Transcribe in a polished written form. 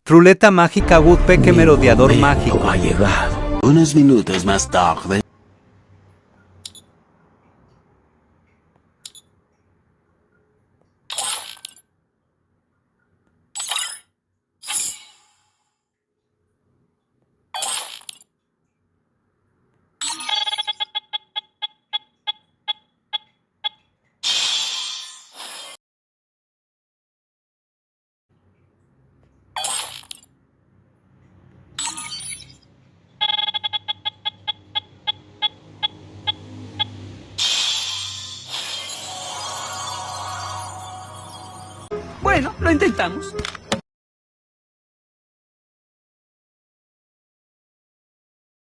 Ruleta mágica Woodpecker merodeador mágico. Ha llegado. Unos minutos más tarde. Bueno, lo intentamos.